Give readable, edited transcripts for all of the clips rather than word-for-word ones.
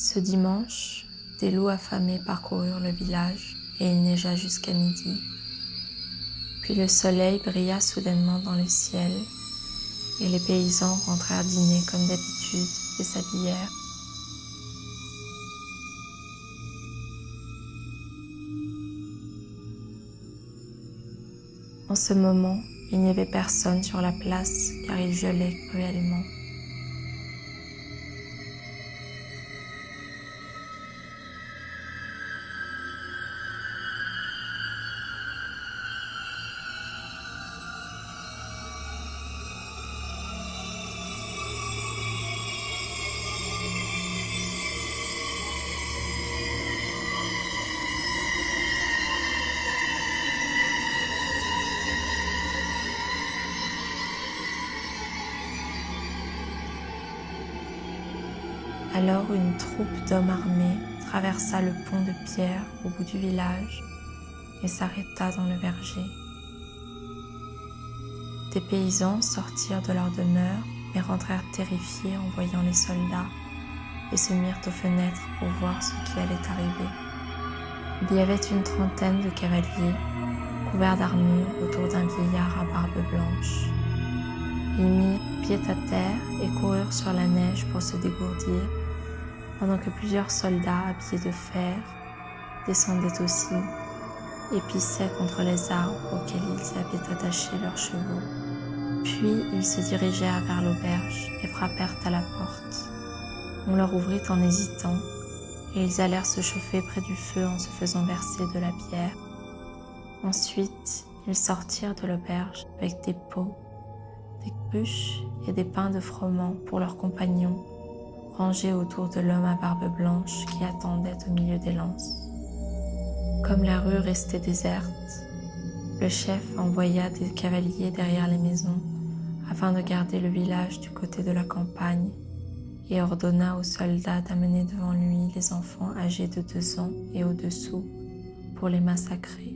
Ce dimanche, des loups affamés parcoururent le village et il neigea jusqu'à midi. Puis le soleil brilla soudainement dans le ciel et les paysans rentrèrent dîner comme d'habitude et s'habillèrent. En ce moment, il n'y avait personne sur la place car il gelait cruellement. Alors une troupe d'hommes armés traversa le pont de pierre au bout du village et s'arrêta dans le verger. Des paysans sortirent de leur demeure mais rentrèrent terrifiés en voyant les soldats et se mirent aux fenêtres pour voir ce qui allait arriver. Il y avait une trentaine de cavaliers couverts d'armure autour d'un vieillard à barbe blanche. Ils mirent pied à terre et coururent sur la neige pour se dégourdir, pendant que plusieurs soldats habillés de fer descendaient aussi et pissaient contre les arbres auxquels ils avaient attaché leurs chevaux. Puis ils se dirigèrent vers l'auberge et frappèrent à la porte. On leur ouvrit en hésitant et ils allèrent se chauffer près du feu en se faisant verser de la bière. Ensuite, ils sortirent de l'auberge avec des pots, des cruches et des pains de froment pour leurs compagnons, rangés autour de l'homme à barbe blanche qui attendait au milieu des lances. Comme la rue restait déserte, le chef envoya des cavaliers derrière les maisons afin de garder le village du côté de la campagne et ordonna aux soldats d'amener devant lui les enfants âgés de 2 ans et au-dessous pour les massacrer.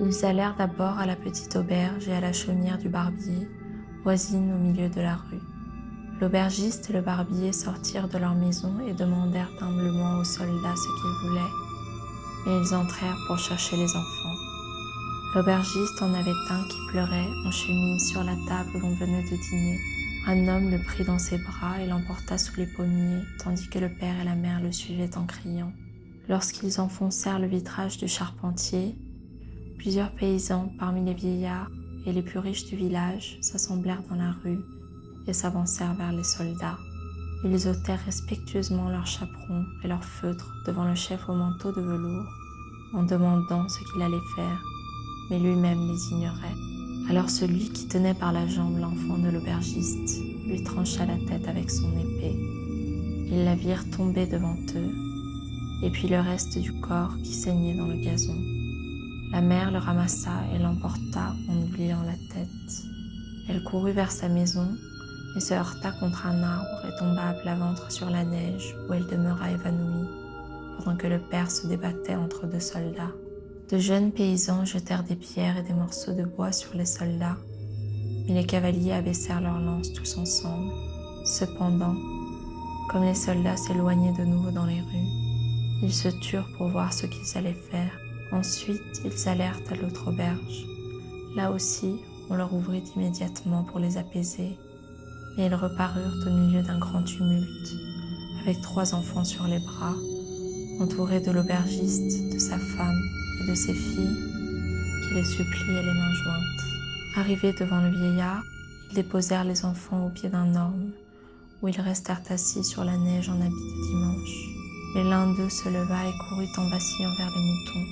Ils allèrent d'abord à la petite auberge et à la chaumière du barbier, voisine au milieu de la rue. L'aubergiste et le barbier sortirent de leur maison et demandèrent humblement aux soldats ce qu'ils voulaient, mais ils entrèrent pour chercher les enfants. L'aubergiste en avait un qui pleurait en chemise sur la table où l'on venait de dîner. Un homme le prit dans ses bras et l'emporta sous les pommiers, tandis que le père et la mère le suivaient en criant. Lorsqu'ils enfoncèrent le vitrage du charpentier, plusieurs paysans parmi les vieillards et les plus riches du village s'assemblèrent dans la rue et s'avancèrent vers les soldats. Ils ôtèrent respectueusement leurs chaperons et leurs feutres devant le chef au manteau de velours en demandant ce qu'il allait faire. mais lui-même les ignorait. Alors celui qui tenait par la jambe l'enfant de l'aubergiste lui trancha la tête avec son épée. Ils la virent tomber devant eux, et puis le reste du corps qui saignait dans le gazon. La mère le ramassa et l'emporta en oubliant la tête. Elle courut vers sa maison et se heurta contre un arbre et tomba à plat ventre sur la neige où elle demeura évanouie, pendant que le père se débattait entre deux soldats. De jeunes paysans jetèrent des pierres et des morceaux de bois sur les soldats, mais les cavaliers abaissèrent leurs lances tous ensemble. Cependant, comme les soldats s'éloignaient de nouveau dans les rues, ils se turent pour voir ce qu'ils allaient faire. Ensuite, ils allèrent à l'autre auberge. Là aussi, on leur ouvrit immédiatement pour les apaiser, mais ils reparurent au milieu d'un grand tumulte, avec 3 enfants sur les bras, entourés de l'aubergiste, de sa femme et de ses filles, qui les suppliaient les mains jointes. Arrivés devant le vieillard, ils déposèrent les enfants au pied d'un orme, où ils restèrent assis sur la neige en habit de dimanche. Mais l'un d'eux se leva et courut en vacillant vers les moutons.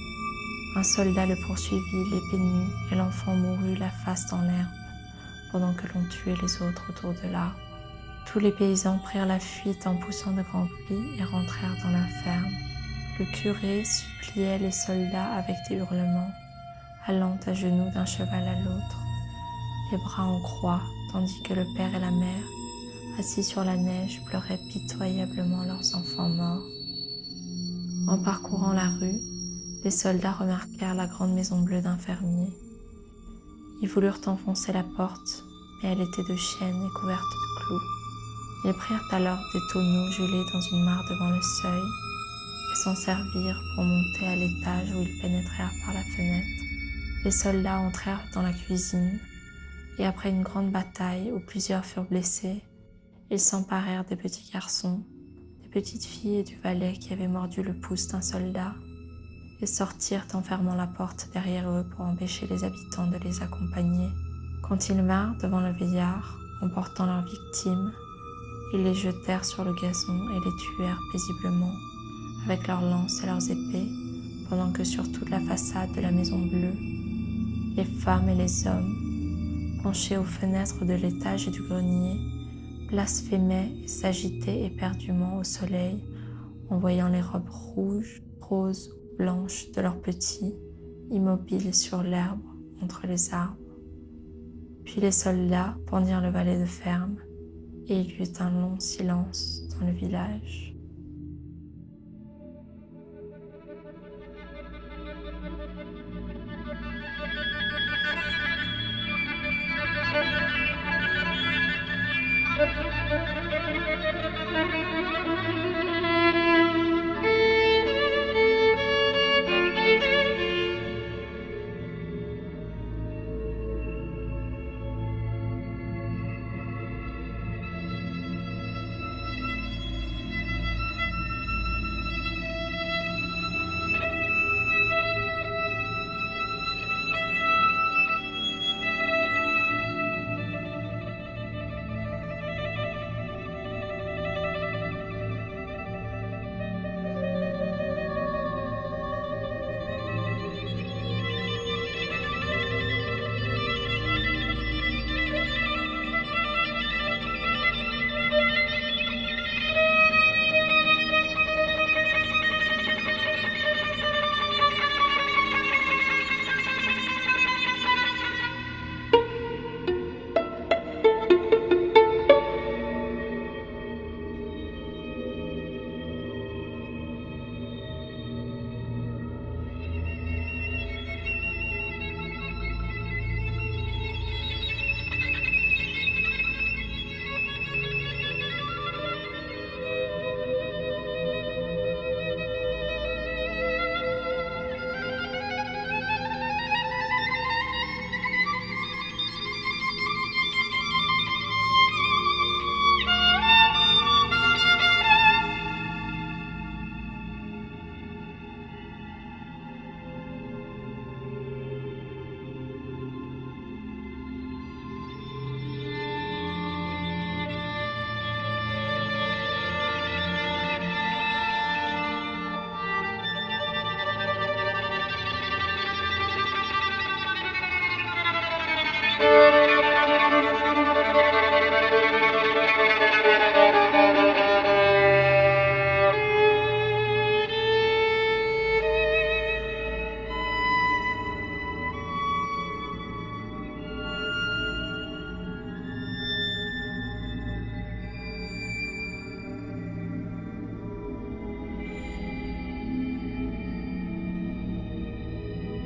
Un soldat le poursuivit, l'épée nue, et l'enfant mourut la face dans l'herbe, pendant que l'on tuait les autres autour de l'arbre. Tous les paysans prirent la fuite en poussant de grands cris et rentrèrent dans la ferme. Le curé suppliait les soldats avec des hurlements, allant à genoux d'un cheval à l'autre, les bras en croix, tandis que le père et la mère, assis sur la neige, pleuraient pitoyablement leurs enfants morts. En parcourant la rue, les soldats remarquèrent la grande maison bleue d'un fermier. Ils voulurent enfoncer la porte, mais elle était de chêne et couverte de clous. Ils prirent alors des tonneaux gelés dans une mare devant le seuil et s'en servirent pour monter à l'étage où ils pénétrèrent par la fenêtre. Les soldats entrèrent dans la cuisine et après une grande bataille où plusieurs furent blessés, ils s'emparèrent des petits garçons, des petites filles et du valet qui avait mordu le pouce d'un soldat et sortirent en fermant la porte derrière eux pour empêcher les habitants de les accompagner. Quand ils vinrent devant le vieillard, emportant leurs victimes, ils les jetèrent sur le gazon et les tuèrent paisiblement avec leurs lances et leurs épées, pendant que sur toute la façade de la maison bleue, les femmes et les hommes, penchés aux fenêtres de l'étage et du grenier, blasphémaient et s'agitaient éperdument au soleil en voyant les robes rouges, roses, blanches de leurs petits, immobiles sur l'herbe entre les arbres. Puis les soldats pendirent le valet de ferme et il y eut un long silence dans le village.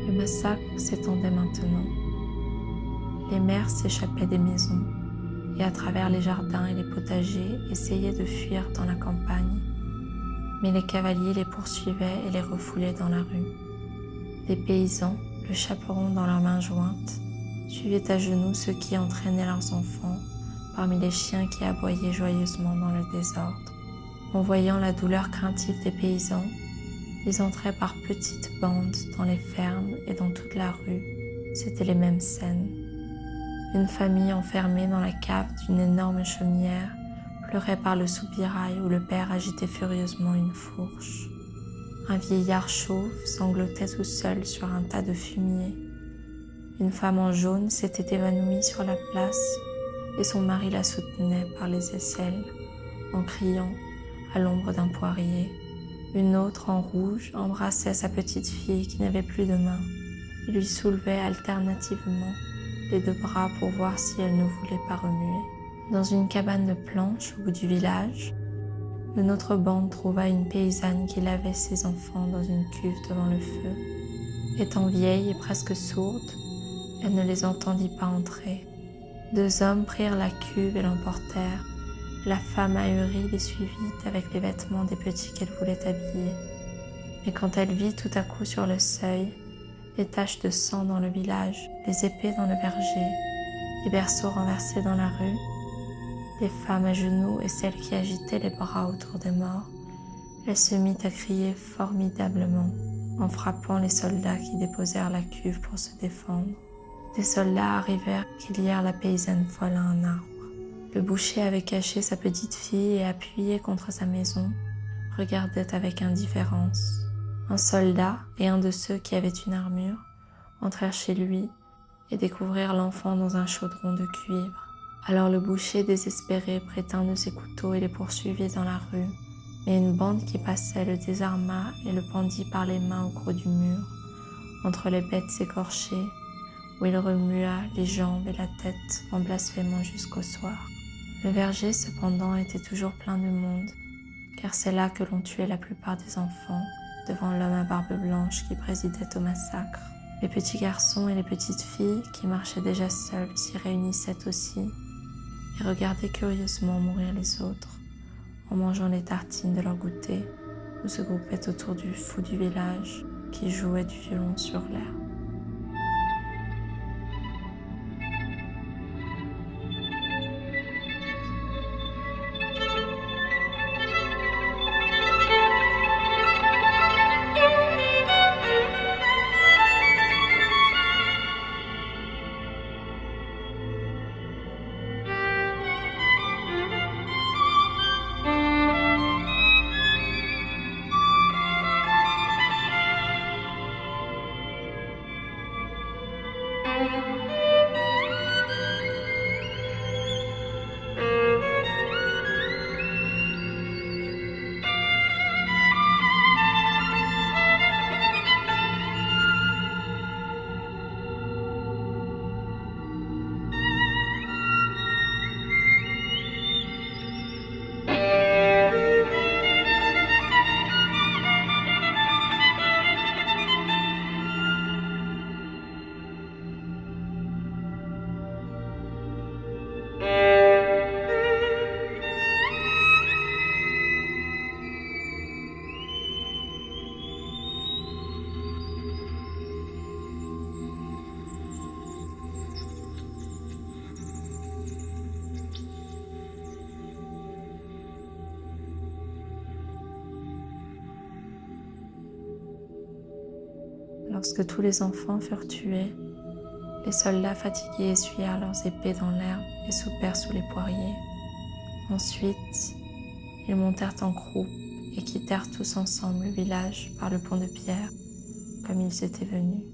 Le massacre s'étendait maintenant. Les mères s'échappaient des maisons et à travers les jardins et les potagers essayaient de fuir dans la campagne. Mais les cavaliers les poursuivaient et les refoulaient dans la rue. Des paysans, le chaperon dans leurs mains jointes, suivaient à genoux ceux qui entraînaient leurs enfants parmi les chiens qui aboyaient joyeusement dans le désordre. En voyant la douleur craintive des paysans, ils entraient par petites bandes dans les fermes et dans toute la rue. C'étaient les mêmes scènes. Une famille enfermée dans la cave d'une énorme chaumière pleurait par le soupirail où le père agitait furieusement une fourche. Un vieillard chauve sanglotait tout seul sur un tas de fumier. Une femme en jaune s'était évanouie sur la place et son mari la soutenait par les aisselles en criant à l'ombre d'un poirier. Une autre en rouge embrassait sa petite fille qui n'avait plus de main et lui soulevait alternativement les deux bras pour voir si elle ne voulait pas remuer. Dans une cabane de planches au bout du village, une autre bande trouva une paysanne qui lavait ses enfants dans une cuve devant le feu. Étant vieille et presque sourde, elle ne les entendit pas entrer. Deux hommes prirent la cuve et l'emportèrent. La femme ahurie les suivit avec les vêtements des petits qu'elle voulait habiller. Mais quand elle vit tout à coup sur le seuil les taches de sang dans le village, les épées dans le verger, les berceaux renversés dans la rue, les femmes à genoux et celles qui agitaient les bras autour des morts, elle se mit à crier formidablement en frappant les soldats qui déposèrent la cuve pour se défendre. Des soldats arrivèrent qui lièrent la paysanne folle à un arbre. Le boucher avait caché sa petite fille et appuyé contre sa maison, regardait avec indifférence. Un soldat et un de ceux qui avaient une armure entrèrent chez lui et découvrirent l'enfant dans un chaudron de cuivre. Alors le boucher désespéré prit un de ses couteaux et les poursuivit dans la rue. Mais une bande qui passait le désarma et le pendit par les mains au creux du mur, entre les bêtes écorchées, où il remua les jambes et la tête en blasphémant jusqu'au soir. Le verger cependant était toujours plein de monde, car c'est là que l'on tuait la plupart des enfants, devant l'homme à barbe blanche qui présidait au massacre. Les petits garçons et les petites filles, qui marchaient déjà seuls, s'y réunissaient aussi, et regardaient curieusement mourir les autres, en mangeant les tartines de leur goûter, ou se groupaient autour du fou du village, qui jouait du violon sur l'air. Lorsque tous les enfants furent tués, les soldats fatigués essuyèrent leurs épées dans l'herbe et soupèrent sous les poiriers. Ensuite, ils montèrent en croupe et quittèrent tous ensemble le village par le pont de pierre, comme ils étaient venus.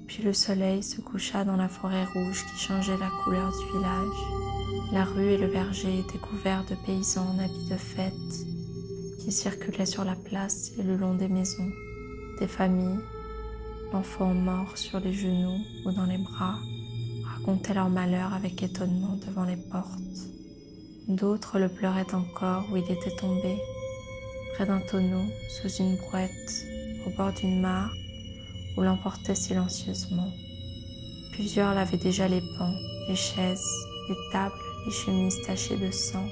Puis le soleil se coucha dans la forêt rouge qui changeait la couleur du village. La rue et le verger étaient couverts de paysans en habits de fête qui circulaient sur la place et le long des maisons, des familles, l'enfant mort sur les genoux ou dans les bras, racontaient leur malheur avec étonnement devant les portes. D'autres le pleuraient encore où il était tombé, près d'un tonneau, sous une brouette, au bord d'une mare, ou l'emportaient silencieusement. Plusieurs lavaient déjà les bancs, les chaises, les tables, les chemises tachées de sang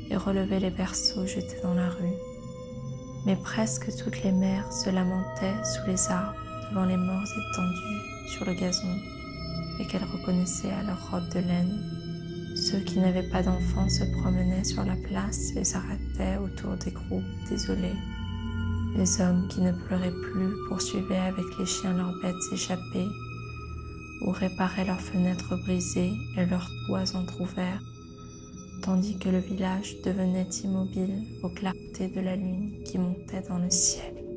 et relevaient les berceaux jetés dans la rue. Mais presque toutes les mères se lamentaient sous les arbres devant les morts étendus sur le gazon et qu'elles reconnaissaient à leurs robes de laine. Ceux qui n'avaient pas d'enfants se promenaient sur la place et s'arrêtaient autour des groupes désolés. Les hommes qui ne pleuraient plus poursuivaient avec les chiens leurs bêtes échappées ou réparaient leurs fenêtres brisées et leurs toits entr'ouverts, tandis que le village devenait immobile aux clartés de la lune qui montait dans le ciel.